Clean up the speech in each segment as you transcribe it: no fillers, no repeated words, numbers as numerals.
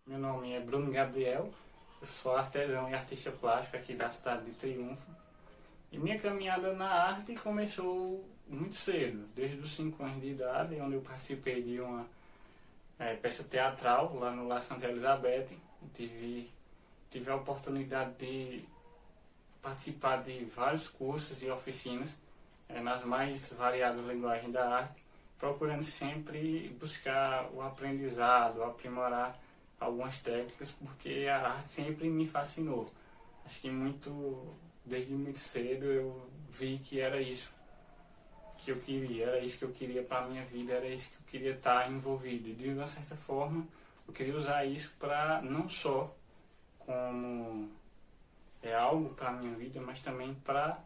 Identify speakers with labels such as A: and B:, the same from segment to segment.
A: Meu nome é Bruno Gabriel, eu sou artesão e artista plástico aqui da cidade de Triunfo. E minha caminhada na arte começou muito cedo, desde os 5 anos de idade, onde eu participei de uma peça teatral lá no Lar Santa Elizabeth. Tive a oportunidade de participar de vários cursos e oficinas nas mais variadas linguagens da arte, procurando sempre buscar o aprendizado, aprimorar algumas técnicas, porque a arte sempre me fascinou. Acho que desde muito cedo eu vi que era isso que eu queria, era isso que eu queria para a minha vida, era isso que eu queria estar envolvido. E de uma certa forma eu queria usar isso para não só como algo para a minha vida, mas também para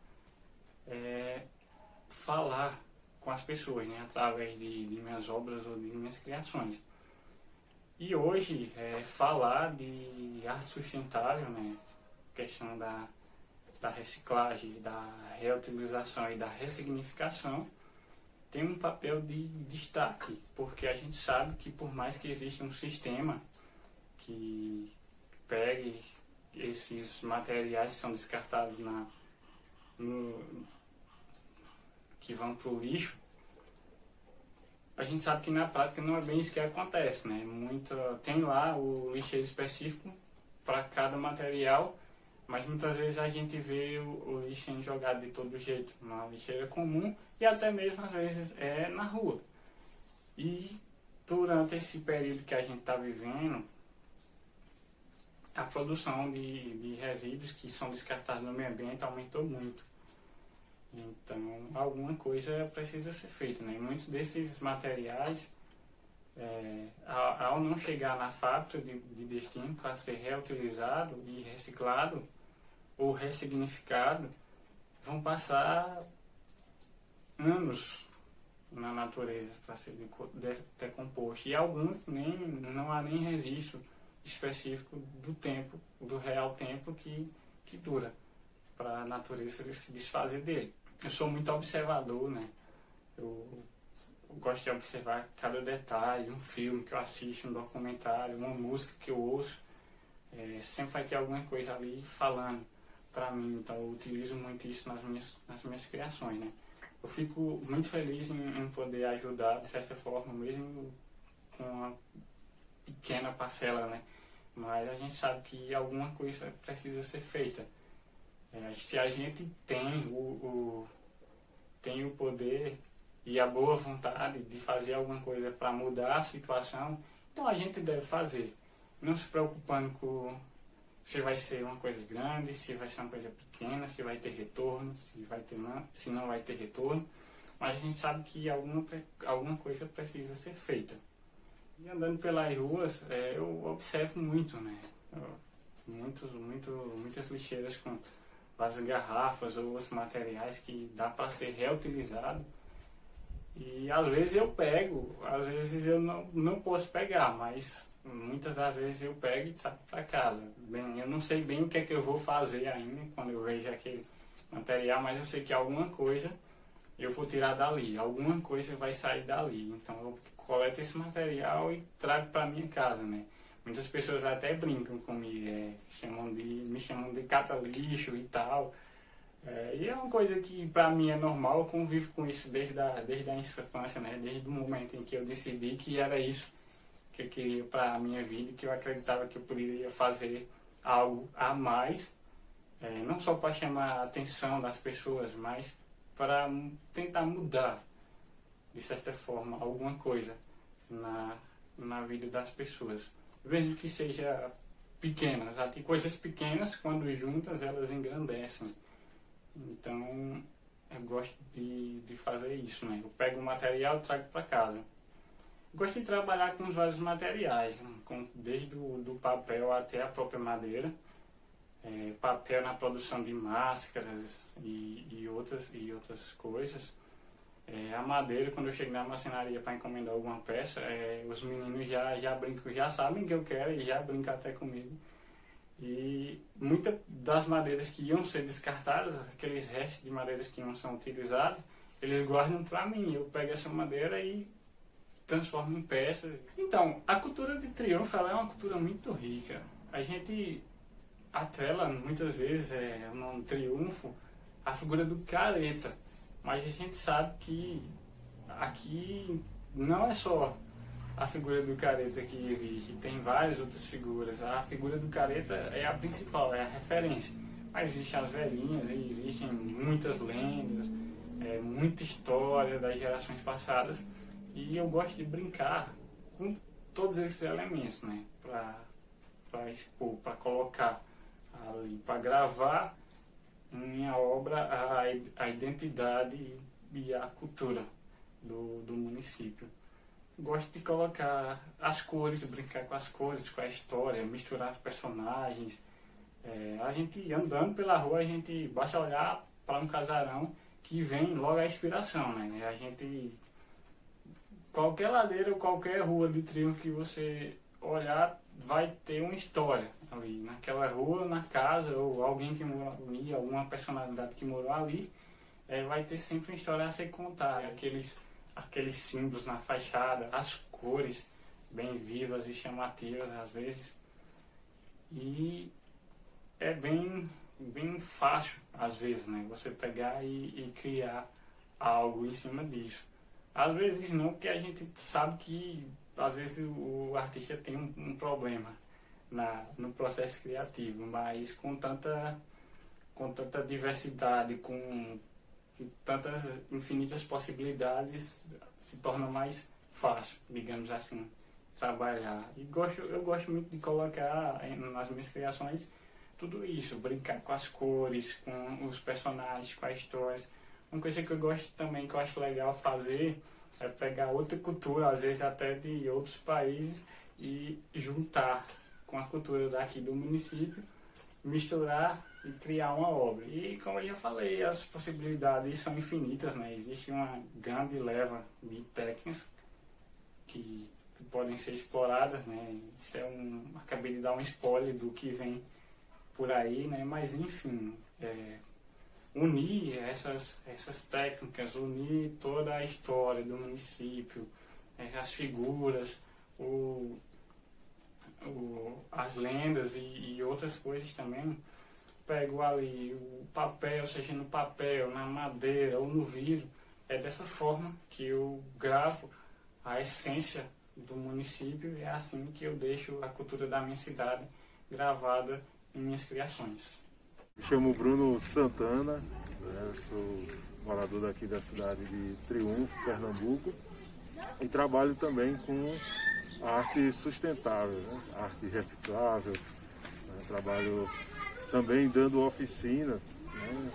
A: falar com as pessoas, né, através de minhas obras ou de minhas criações. E hoje, falar de arte sustentável, né, questão da reciclagem, da reutilização e da ressignificação, tem um papel de destaque, porque a gente sabe que por mais que exista um sistema que pegue esses materiais que são descartados que vão para o lixo, a gente sabe que na prática não é bem isso que acontece, né? Tem lá o lixeiro específico para cada material, mas muitas vezes a gente vê o lixo sendo jogado de todo jeito, na lixeira comum e até mesmo às vezes na rua. E durante esse período que a gente está vivendo, a produção de resíduos que são descartados no meio ambiente aumentou muito. Então, alguma coisa precisa ser feita, né? E muitos desses materiais, ao não chegar na fábrica de destino para ser reutilizado e reciclado ou ressignificado, vão passar anos na natureza para ser decomposto. E alguns não há nem registro específico do real tempo que dura para a natureza se desfazer dele. Eu sou muito observador, né? Eu gosto de observar cada detalhe, um filme que eu assisto, um documentário, uma música que eu ouço, sempre vai ter alguma coisa ali falando para mim, então eu utilizo muito isso nas minhas criações, né? Eu fico muito feliz em poder ajudar, de certa forma, mesmo com uma pequena parcela, né? Mas a gente sabe que alguma coisa precisa ser feita. Se a gente tem o poder e a boa vontade de fazer alguma coisa para mudar a situação, então a gente deve fazer, não se preocupando com se vai ser uma coisa grande, se vai ser uma coisa pequena, se vai ter retorno, se não vai ter retorno, mas a gente sabe que alguma coisa precisa ser feita. E andando pelas ruas, eu observo muito, né? Muitas lixeiras com as garrafas ou os materiais que dá para ser reutilizado. E às vezes eu pego, às vezes eu não posso pegar, mas muitas das vezes eu pego e saco para casa. Bem, eu não sei bem o que é que eu vou fazer ainda quando eu vejo aquele material, mas eu sei que alguma coisa eu vou tirar dali, alguma coisa vai sair dali. Então eu coleto esse material e trago para minha casa, né? Muitas pessoas até brincam comigo, me chamam de cata-lixo e tal. E é uma coisa que para mim é normal, eu convivo com isso desde a infância, né? Desde o momento em que eu decidi que era isso que eu queria para a minha vida, que eu acreditava que eu poderia fazer algo a mais, não só para chamar a atenção das pessoas, mas para tentar mudar, de certa forma, alguma coisa na vida das pessoas. Mesmo que seja pequenas, tem coisas pequenas, quando juntas elas engrandecem. Então eu gosto de fazer isso, né? Eu pego o material e trago para casa. Eu gosto de trabalhar com vários materiais, né? Desde do papel até a própria madeira. papel na produção de máscaras e outras coisas. A madeira, quando eu chego na marcenaria para encomendar alguma peça, os meninos já brincam, já sabem que eu quero e já brincam até comigo. E muitas das madeiras que iam ser descartadas, aqueles restos de madeiras que não são utilizados, eles guardam para mim. Eu pego essa madeira e transformo em peças. Então, a cultura de Triunfo ela é uma cultura muito rica. A gente atrela muitas vezes o nome Triunfo à figura do careta, mas a gente sabe que aqui não é só a figura do careta que existe, tem várias outras figuras. A figura do careta é a principal, é a referência. Mas existem as velhinhas, existem muitas lendas, muita história das gerações passadas. E eu gosto de brincar com todos esses elementos, né? Para expor, para colocar ali, para gravar em minha obra a identidade e a cultura do município. Gosto de colocar as cores, brincar com as cores, com a história, misturar os personagens. A gente andando pela rua, a gente basta olhar para um casarão que vem logo a inspiração, né? A gente, qualquer ladeira ou qualquer rua de Triunfo que você olhar, vai ter uma história ali, naquela rua, na casa, ou alguém que mora ali, alguma personalidade que morou ali, vai ter sempre uma história a ser contada. Aqueles símbolos na fachada, as cores bem vivas e chamativas às vezes. E é bem fácil às vezes, né? Você pegar e criar algo em cima disso. Às vezes não, porque a gente sabe que às vezes o artista tem um problema no processo criativo, mas com tanta diversidade, com tantas infinitas possibilidades, se torna mais fácil, digamos assim, trabalhar. E eu gosto muito de colocar nas minhas criações tudo isso, brincar com as cores, com os personagens, com as histórias. Uma coisa que eu gosto também, que eu acho legal fazer, é pegar outra cultura, às vezes até de outros países, e juntar com a cultura daqui do município, misturar e criar uma obra. E como eu já falei, as possibilidades são infinitas, né? Existe uma grande leva de técnicas que podem ser exploradas, né? Isso acabei de dar um spoiler do que vem por aí, né? Mas enfim, unir essas técnicas, unir toda a história do município, as figuras, as lendas e outras coisas também. Pego ali o papel, seja no papel, na madeira ou no vidro. É dessa forma que eu gravo a essência do município e é assim que eu deixo a cultura da minha cidade gravada em minhas criações.
B: Me chamo Bruno Santana, sou morador daqui da cidade de Triunfo, Pernambuco, e trabalho também com arte sustentável, né? Arte reciclável, né? Trabalho também dando oficina, né?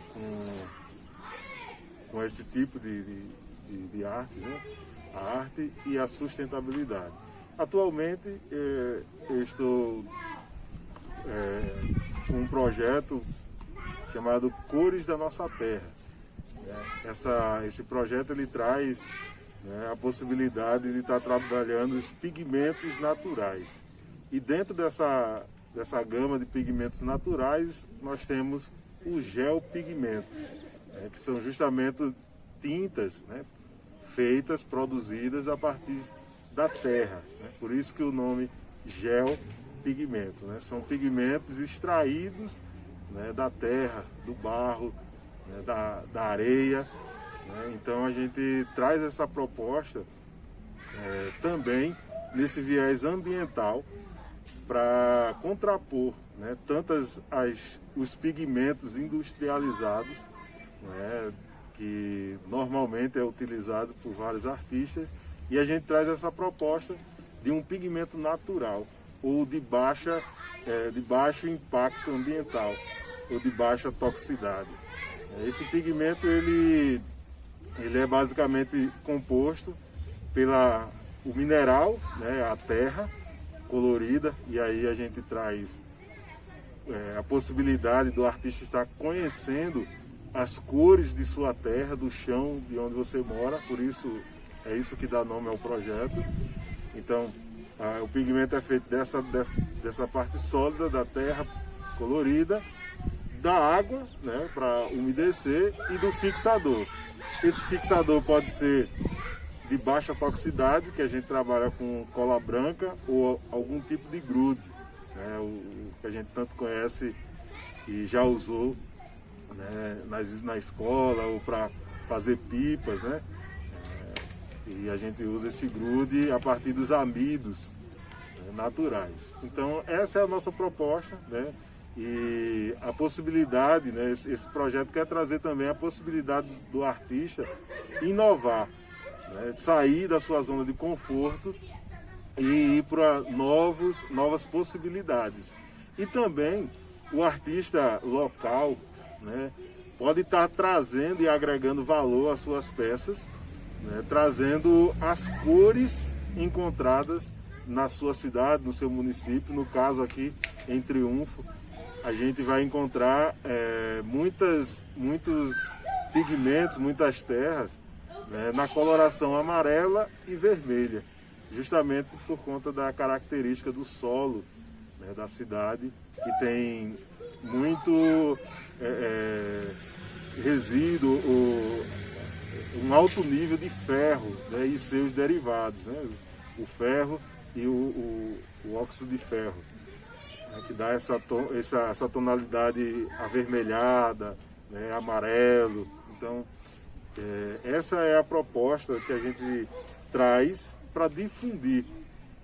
B: com esse tipo de arte, né? A arte e a sustentabilidade. Atualmente eu estou com um projeto chamado Cores da Nossa Terra. Esse projeto ele traz, né, a possibilidade de estar trabalhando os pigmentos naturais. E dentro dessa gama de pigmentos naturais, nós temos o geopigmento, né, que são justamente tintas, né, produzidas a partir da terra. Né? Por isso que o nome geopigmento. Né? São pigmentos extraídos, né, da terra, do barro, né, da areia. Né? Então a gente traz essa proposta também nesse viés ambiental para contrapor, né, os pigmentos industrializados, né, que normalmente é utilizado por vários artistas, e a gente traz essa proposta de um pigmento natural ou de baixo impacto ambiental ou de baixa toxicidade. Esse pigmento ele é basicamente composto o mineral, né, a terra colorida, e aí a gente traz a possibilidade do artista estar conhecendo as cores de sua terra, do chão de onde você mora, por isso é isso que dá nome ao projeto. Então, o pigmento é feito dessa parte sólida da terra colorida, da água, né, para umedecer, e do fixador. Esse fixador pode ser de baixa toxicidade, que a gente trabalha com cola branca ou algum tipo de grude, né, o que a gente tanto conhece e já usou, né, na escola ou para fazer pipas, né? E a gente usa esse grude a partir dos amidos, né, naturais. Então essa é a nossa proposta, né? E a possibilidade, né, esse projeto quer trazer também a possibilidade do artista inovar, né, sair da sua zona de conforto e ir para novas possibilidades. E também o artista local, né, pode estar trazendo e agregando valor às suas peças, né, trazendo as cores encontradas na sua cidade, no seu município. No caso aqui em Triunfo, a gente vai encontrar muitos pigmentos, muitas terras, né, na coloração amarela e vermelha, justamente por conta da característica do solo, né, da cidade, que tem muito resíduo, um alto nível de ferro, né, e seus derivados, né, o ferro e o óxido de ferro, né, que dá essa tonalidade avermelhada, né, amarelo. Então, essa é a proposta que a gente traz para difundir,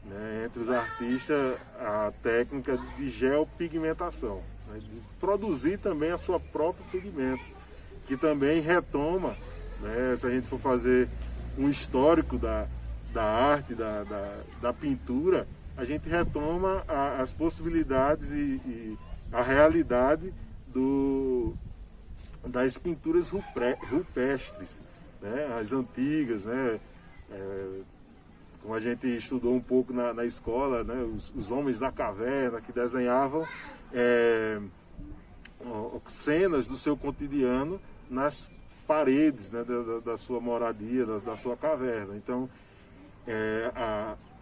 B: né, entre os artistas a técnica de geopigmentação, né, de produzir também a sua própria pigmento, que também retoma, né, se a gente for fazer um histórico da arte, da pintura, a gente retoma as possibilidades e a realidade das pinturas rupestres, né, as antigas, né, como a gente estudou um pouco na escola, né, os homens da caverna que desenhavam cenas do seu cotidiano nas paredes, né, da sua moradia, da sua caverna. Então,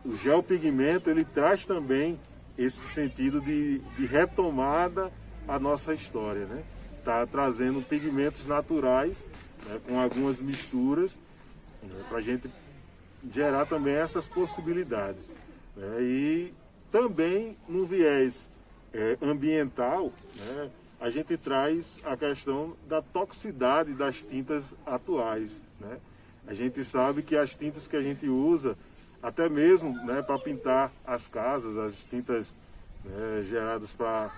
B: o geopigmento ele traz também esse sentido de retomada à nossa história, né? Tá trazendo pigmentos naturais, né, com algumas misturas, né, para a gente gerar também essas possibilidades, né? E também no viés ambiental, né, a gente traz a questão da toxicidade das tintas atuais, né? A gente sabe que as tintas que a gente usa, até mesmo, né, para pintar as casas, as tintas, né, geradas para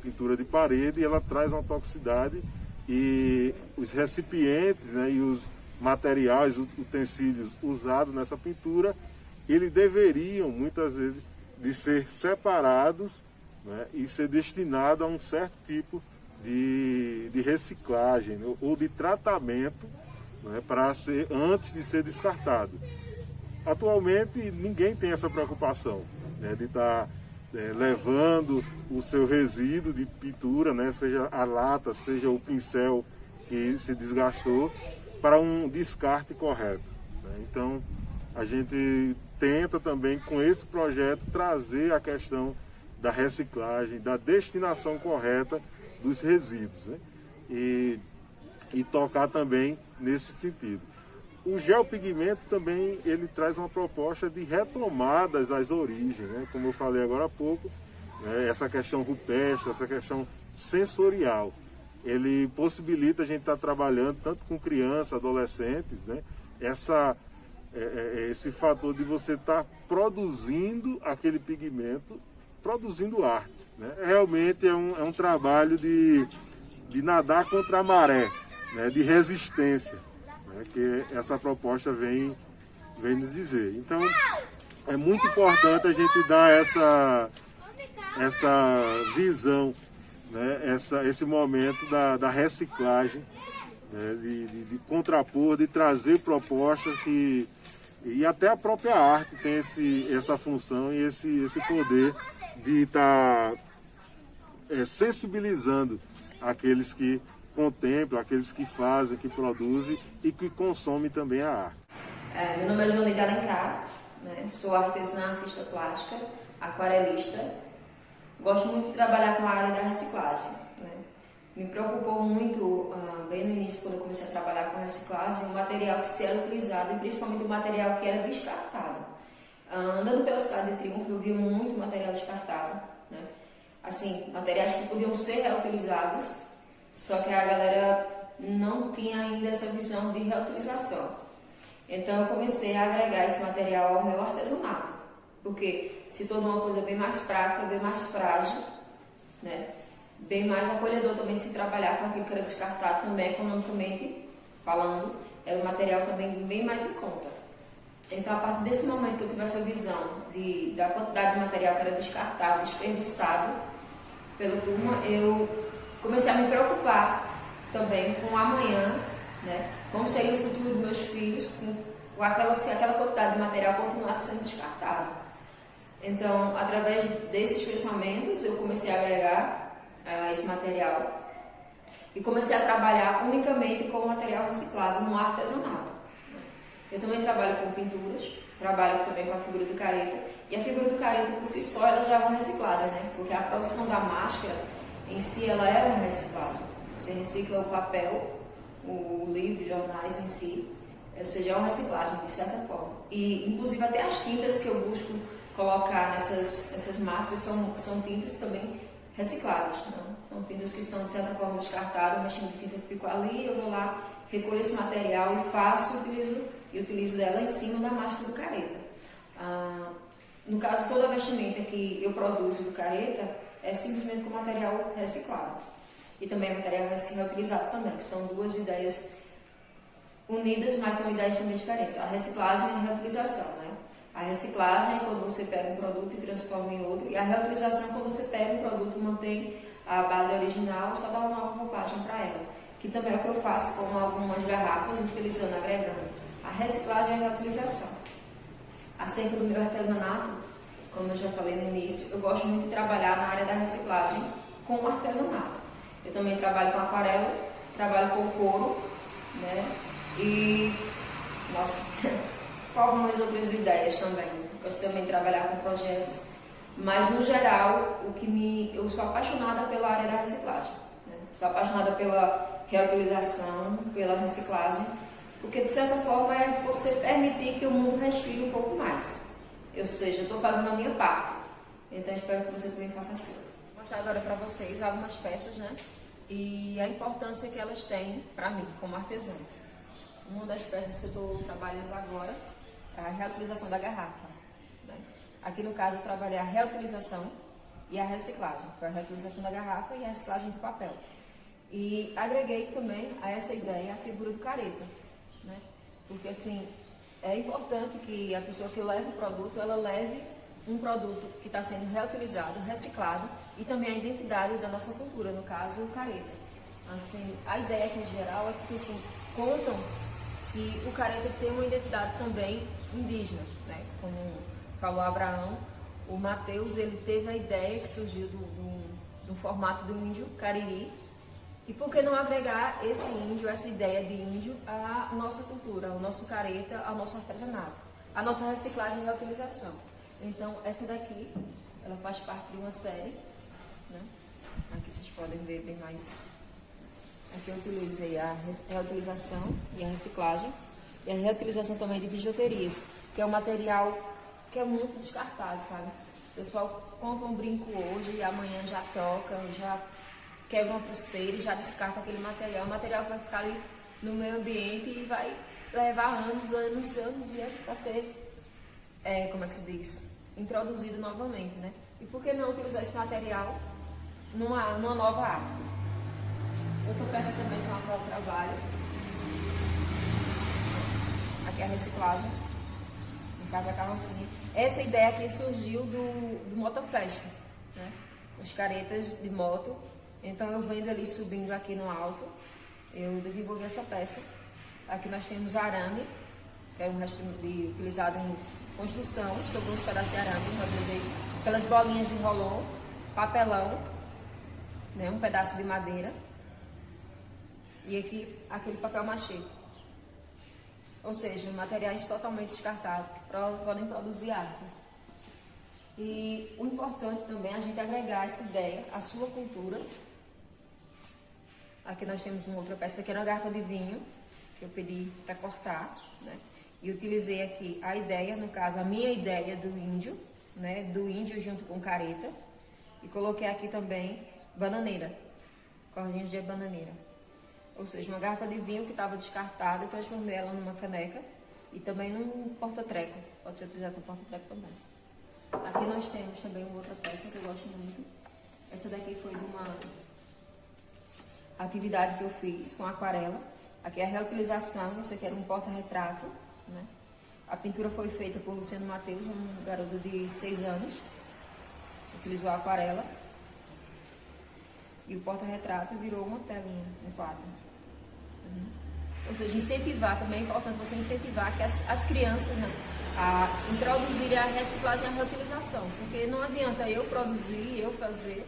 B: pintura de parede, ela traz uma toxicidade, e os recipientes, né, e os materiais, os utensílios usados nessa pintura, eles deveriam muitas vezes de ser separados, né, e ser destinado a um certo tipo de reciclagem, né, ou de tratamento, né, antes de ser descartado. Atualmente ninguém tem essa preocupação, né, de estar levando o seu resíduo de pintura, né, seja a lata, seja o pincel que se desgastou, para um descarte correto, né? Então a gente tenta também com esse projeto trazer a questão da reciclagem, da destinação correta dos resíduos, né? E tocar também nesse sentido. O geopigmento também ele traz uma proposta de retomadas às origens, né? Como eu falei agora há pouco, né? Essa questão rupestre, essa questão sensorial, ele possibilita a gente estar trabalhando tanto com crianças, adolescentes, né? Esse fator de você estar produzindo aquele pigmento, produzindo arte, né? Realmente é um trabalho de nadar contra a maré, né? De resistência, né? Que essa proposta vem nos dizer. Então é muito importante a gente dar essa visão, né? Esse momento da reciclagem, né? De contrapor, de trazer propostas e até a própria arte tem essa função e esse poder de estar sensibilizando aqueles que contemplam, aqueles que fazem, que produzem e que consomem também a arte.
C: Meu nome é Joanita Alencar, né? Sou artesã, artista plástica, aquarelista. Gosto muito de trabalhar com a área da reciclagem, né? Me preocupou muito, bem no início, quando eu comecei a trabalhar com reciclagem, o material que se era utilizado e principalmente o material que era descartado. Andando pela cidade de Triunfo, eu vi muito material descartado, né? Assim, materiais que podiam ser reutilizados, só que a galera não tinha ainda essa visão de reutilização. Então eu comecei a agregar esse material ao meu artesanato, porque se tornou uma coisa bem mais prática, bem mais frágil, né? Bem mais acolhedor também de se trabalhar com aquilo que era descartado também, economicamente falando, era um material também bem mais em conta. Então, a partir desse momento que eu tive essa visão da quantidade de material que era descartado, desperdiçado pela turma, eu comecei a me preocupar também com o amanhã, né? Como seria o futuro dos meus filhos se aquela quantidade de material continuasse sendo descartado. Então, através desses pensamentos, eu comecei a agregar esse material e comecei a trabalhar unicamente com material reciclado no artesanato. Eu também trabalho com pinturas, trabalho também com a figura do careta, e a figura do careta por si só ela já é uma reciclagem, né? Porque a produção da máscara em si ela é uma reciclagem. Você recicla o papel, o livro, jornais em si, ou seja, é uma reciclagem de certa forma. E inclusive até as tintas que eu busco colocar nessas máscaras são tintas também recicladas, não? São tintas que são de certa forma descartadas, um restinho de tinta que ficou ali, eu vou lá, recolho esse material e faço e utilizo dela em cima da máscara do careta. No caso, toda a vestimenta que eu produzo do careta é simplesmente com material reciclado. E também material reutilizado também, que são duas ideias unidas, mas são ideias também diferentes. A reciclagem e a reutilização, né? A reciclagem é quando você pega um produto e transforma em outro, e a reutilização é quando você pega um produto e mantém a base original, só dá uma nova roupagem para ela. Que também é o que eu faço com algumas garrafas, utilizando, agregando a reciclagem e a reutilização. Acerca do meu artesanato, como eu já falei no início, eu gosto muito de trabalhar na área da reciclagem com o artesanato. Eu também trabalho com aquarela, trabalho com couro, né? E, nossa, com algumas outras ideias também. Gosto também de trabalhar com projetos, mas no geral, eu sou apaixonada pela área da reciclagem, né? Sou apaixonada pela reutilização, pela reciclagem, porque de certa forma é você permitir que o mundo respire um pouco mais. Ou seja, eu estou fazendo a minha parte, então espero que você também faça a sua. Vou mostrar agora para vocês algumas peças, né? E a importância que elas têm para mim, como artesã. Uma das peças que eu estou trabalhando agora é a reutilização da garrafa, né? Aqui no caso eu trabalhei a reutilização e a reciclagem. Foi a reutilização da garrafa e a reciclagem do papel. E agreguei também a essa ideia a figura do careta, né? Porque assim, é importante que a pessoa que leva o produto, ela leve um produto que está sendo reutilizado, reciclado, e também a identidade da nossa cultura, no caso, o careta. Assim, a ideia aqui em geral é que assim, contam que o careta tem uma identidade também indígena, né? Como falou Abraão, o Mateus, ele teve a ideia que surgiu do formato do índio cariri. E por que não agregar esse índio, essa ideia de índio à nossa cultura, ao nosso careta, ao nosso artesanato, à nossa reciclagem e reutilização? Então, essa daqui, ela faz parte de uma série, né? Aqui vocês podem ver bem mais. Aqui eu utilizei a reutilização e a reciclagem, e a reutilização também de bijuterias, que é um material que é muito descartado, sabe? O pessoal compra um brinco hoje e amanhã já troca, já quebra uma pulseira e já descarta aquele material. O material vai ficar ali no meio ambiente e vai levar anos e anos para ser, como é que se diz? Introduzido novamente, né? E por que não utilizar esse material numa nova arte? Outra peça também com a qual eu trabalho, aqui é a reciclagem, no caso a carrocinha. Essa ideia aqui surgiu do Motofest, né? Os caretas de moto. Então eu vendo ali subindo aqui no alto, eu desenvolvi essa peça. Aqui nós temos arame, que é um resto utilizado em construção, sobre uns pedaços de arame, eu usei aquelas bolinhas de rolon, papelão, né, um pedaço de madeira e aqui aquele papel machê. Ou seja, materiais totalmente descartados que podem produzir arte. E o importante também é a gente agregar essa ideia à sua cultura. Aqui nós temos uma outra peça, que era uma garrafa de vinho, que eu pedi para cortar, né? E utilizei aqui a ideia, no caso, a minha ideia do índio, né? Do índio junto com careta. E coloquei aqui também bananeira, cordinhas de bananeira. Ou seja, uma garrafa de vinho que estava descartada, eu transformei ela numa caneca e também num porta-treco. Pode ser utilizado como porta-treco também. Aqui nós temos também uma outra peça que eu gosto muito. Essa daqui foi de uma atividade que eu fiz com aquarela. Aqui é a reutilização, isso aqui era um porta-retrato, né? A pintura foi feita por Luciano Mateus, um garoto de 6 anos. Utilizou a aquarela. E o porta-retrato virou uma telinha, um quadro. Ou seja, incentivar também, é importante você incentivar que as crianças, né, a introduzirem a reciclagem e a reutilização. Porque não adianta eu produzir, eu fazer,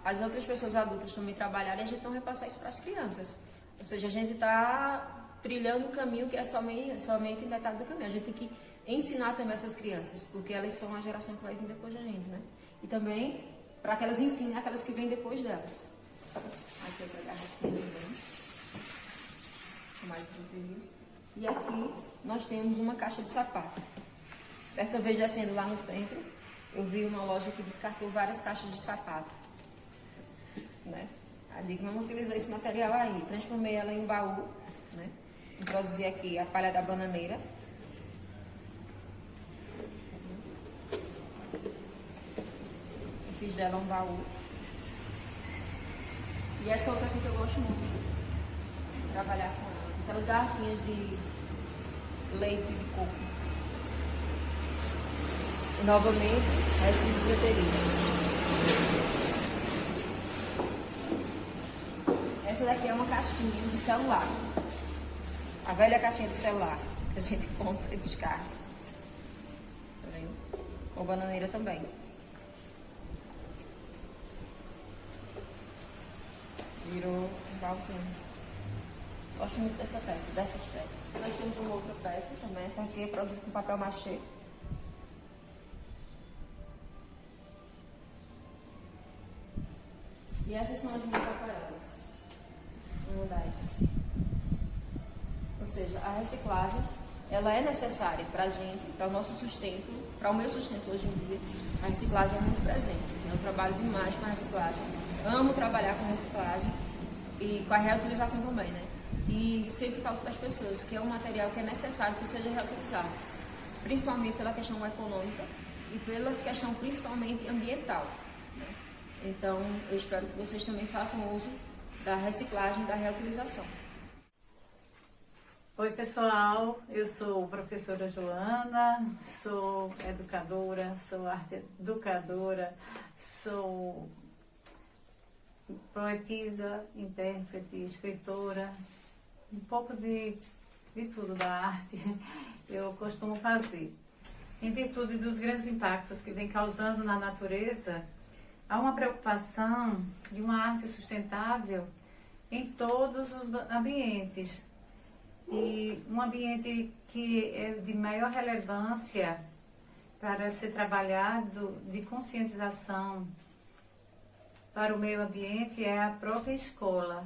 C: as outras pessoas adultas também trabalharem e a gente não repassar isso para as crianças. Ou seja, a gente está trilhando um caminho que é somente metade do caminho. A gente tem que ensinar também essas crianças, porque elas são a geração que vai vir depois da gente, né? E também para que elas ensinem aquelas que vêm depois delas. Aqui outra garrafinha também. Mais e aqui nós temos uma caixa de sapato. Certa vez, descendo lá no centro, eu vi uma loja que descartou várias caixas de sapato, né? Aí digo, vamos utilizar esse material aí. Transformei ela em um baú, né? Introduzi aqui a palha da bananeira. E fiz dela um baú. E essa outra aqui que eu gosto muito de trabalhar com ela. Aquelas garrafinhas de leite de coco. E novamente, essa bijuteria. Essa daqui é uma caixinha de celular. A velha caixinha de celular que a gente compra e descarta. Tá vendo? Com bananeira também. Virou um baúzinho. Gosto muito dessas peças. Nós temos uma outra peça também, essa aqui é produzida com papel machê. E essas são as minhas aquarelas. Uma das. Ou seja, a reciclagem, ela é necessária para a gente, para o nosso sustento, para o meu sustento hoje em dia. A reciclagem é muito presente. Eu trabalho demais com a reciclagem. Amo trabalhar com reciclagem e com a reutilização também, né? E sempre falo para as pessoas que é um material que é necessário que seja reutilizado, principalmente pela questão econômica e pela questão principalmente ambiental, né? Então, eu espero que vocês também façam uso da reciclagem e da reutilização.
D: Oi pessoal, eu sou professora Joana, sou educadora, sou arte educadora, sou poetisa, intérprete, escritora, um pouco de tudo da arte eu costumo fazer. Em virtude dos grandes impactos que vem causando na natureza, há uma preocupação de uma arte sustentável em todos os ambientes. E um ambiente que é de maior relevância para ser trabalhado de conscientização para o meio ambiente é a própria escola.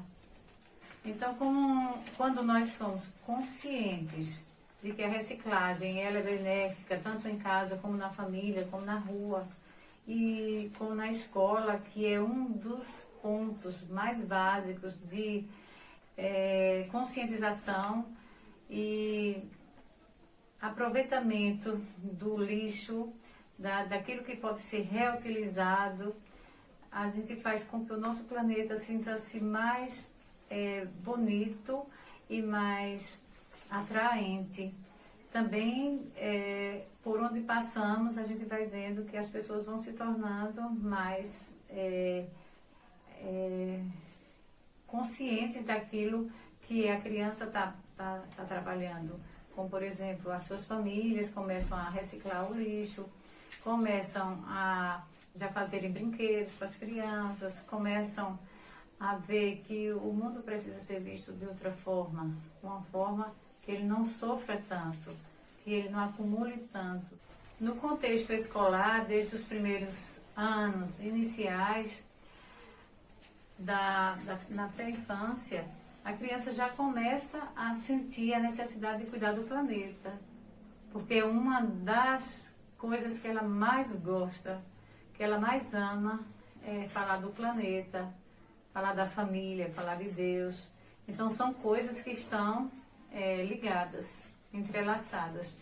D: Então, quando nós somos conscientes de que a reciclagem ela é benéfica, tanto em casa como na família, como na rua, e como na escola, que é um dos pontos mais básicos de conscientização e aproveitamento do lixo, daquilo que pode ser reutilizado, a gente faz com que o nosso planeta sinta-se mais bonito e mais atraente. Também, por onde passamos, a gente vai vendo que as pessoas vão se tornando mais conscientes daquilo que a criança está trabalhando. Como, por exemplo, as suas famílias começam a reciclar o lixo, começam a já fazerem brinquedos para as crianças, começam a ver que o mundo precisa ser visto de outra forma, uma forma que ele não sofra tanto, que ele não acumule tanto. No contexto escolar, desde os primeiros anos iniciais, na pré-infância, a criança já começa a sentir a necessidade de cuidar do planeta, porque uma das coisas que ela mais gosta, que ela mais ama, é falar do planeta, falar da família, falar de Deus. Então são coisas que estão ligadas, entrelaçadas.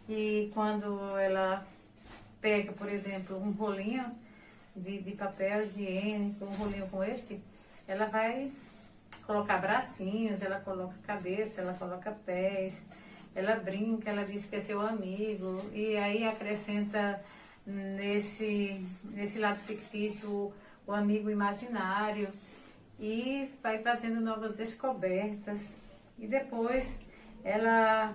D: E quando ela pega, por exemplo, um rolinho de papel higiênico, um rolinho com este, ela vai colocar bracinhos, ela coloca cabeça, ela coloca pés, ela brinca, ela diz que é seu amigo, e aí acrescenta nesse lado fictício o amigo imaginário, e vai fazendo novas descobertas. E depois ela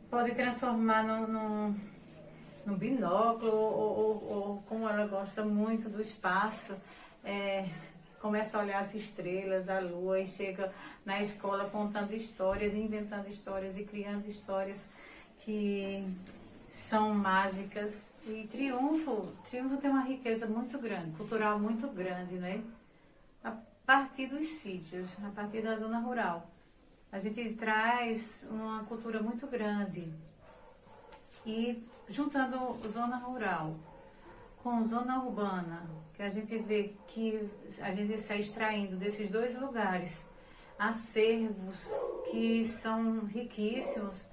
D: pode transformar num binóculo, ou como ela gosta muito do espaço, começa a olhar as estrelas, a lua, e chega na escola contando histórias, inventando histórias e criando histórias que são mágicas. E Triunfo tem uma riqueza muito grande, cultural muito grande, né? A partir dos sítios, a partir da zona rural. A gente traz uma cultura muito grande. E juntando zona rural com zona urbana, que a gente vê que a gente está extraindo desses dois lugares acervos que são riquíssimos.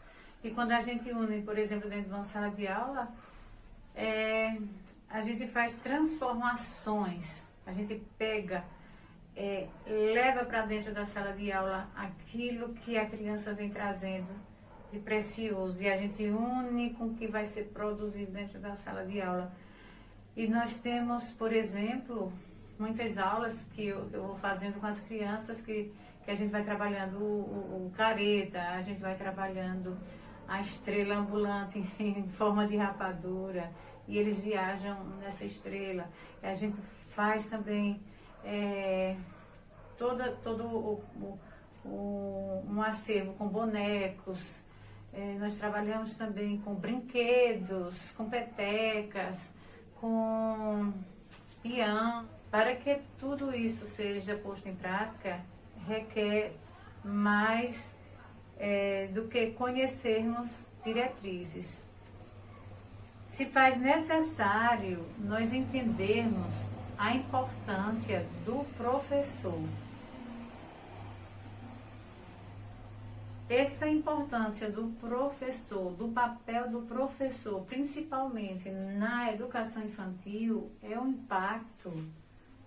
D: E quando a gente une, por exemplo, dentro de uma sala de aula, a gente faz transformações. A gente pega, leva para dentro da sala de aula aquilo que a criança vem trazendo de precioso, e a gente une com o que vai ser produzido dentro da sala de aula. E nós temos, por exemplo, muitas aulas que eu vou fazendo com as crianças, que a gente vai trabalhando o careta, a gente vai trabalhando a estrela ambulante em forma de rapadura, e eles viajam nessa estrela. E a gente faz também todo um acervo com bonecos. Nós trabalhamos também com brinquedos, com petecas, com peão. Para que tudo isso seja posto em prática, requer mais do que conhecermos diretrizes. Se faz necessário nós entendermos a importância do professor. Essa importância do professor, do papel do professor, principalmente na educação infantil, é um impacto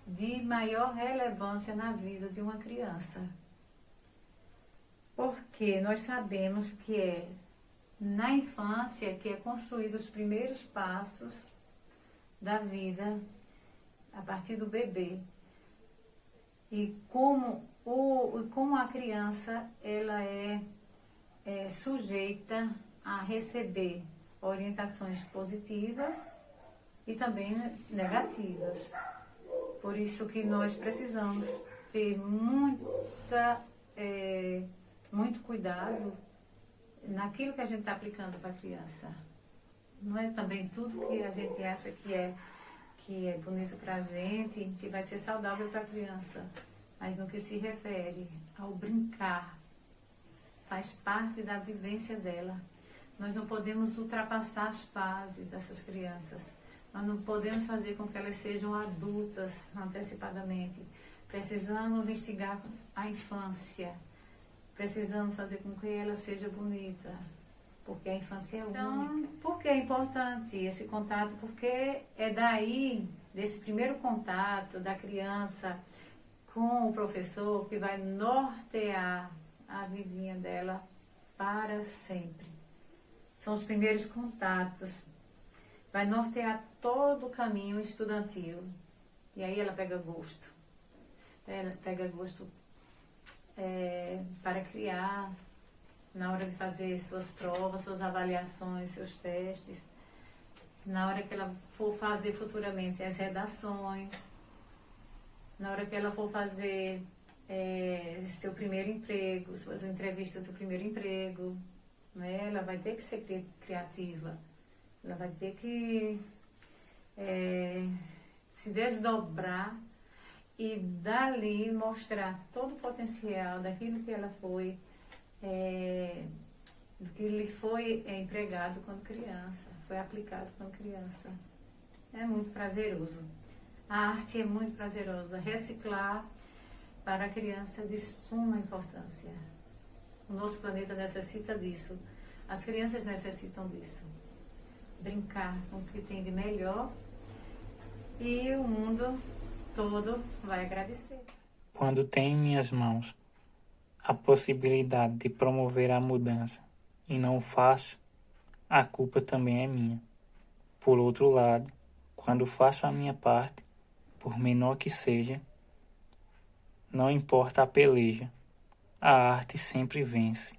D: de maior relevância na vida de uma criança. Porque nós sabemos que é na infância que é construído os primeiros passos da vida, a partir do bebê. E como a criança ela é sujeita a receber orientações positivas e também negativas. Por isso que nós precisamos ter muito cuidado naquilo que a gente está aplicando para a criança. Não é também tudo que a gente acha que é bonito para a gente, que vai ser saudável para a criança, mas no que se refere ao brincar, faz parte da vivência dela. Nós não podemos ultrapassar as fases dessas crianças, nós não podemos fazer com que elas sejam adultas antecipadamente. Precisamos instigar a infância, precisamos fazer com que ela seja bonita, porque a infância é única. Então, por que é importante esse contato? Porque é daí, desse primeiro contato da criança com o professor, que vai nortear a vidinha dela para sempre. São os primeiros contatos. Vai nortear todo o caminho estudantil. E aí ela pega gosto. Ela pega gosto para criar, na hora de fazer suas provas, suas avaliações, seus testes. na hora que ela for fazer futuramente as redações, na hora que ela for fazer seu primeiro emprego, suas entrevistas do primeiro emprego, né? Ela vai ter que ser criativa, ela vai ter que se desdobrar e dali mostrar todo o potencial daquilo que ela foi, do que lhe foi empregado quando criança, foi aplicado quando criança. É muito prazeroso. A arte é muito prazerosa. Reciclar para a criança é de suma importância. O nosso planeta necessita disso. As crianças necessitam disso. Brincar com o que tem de melhor e o mundo todo vai agradecer.
E: Quando tenho em minhas mãos a possibilidade de promover a mudança e não o faço, a culpa também é minha. Por outro lado, quando faço a minha parte, por menor que seja, não importa a peleja, a arte sempre vence.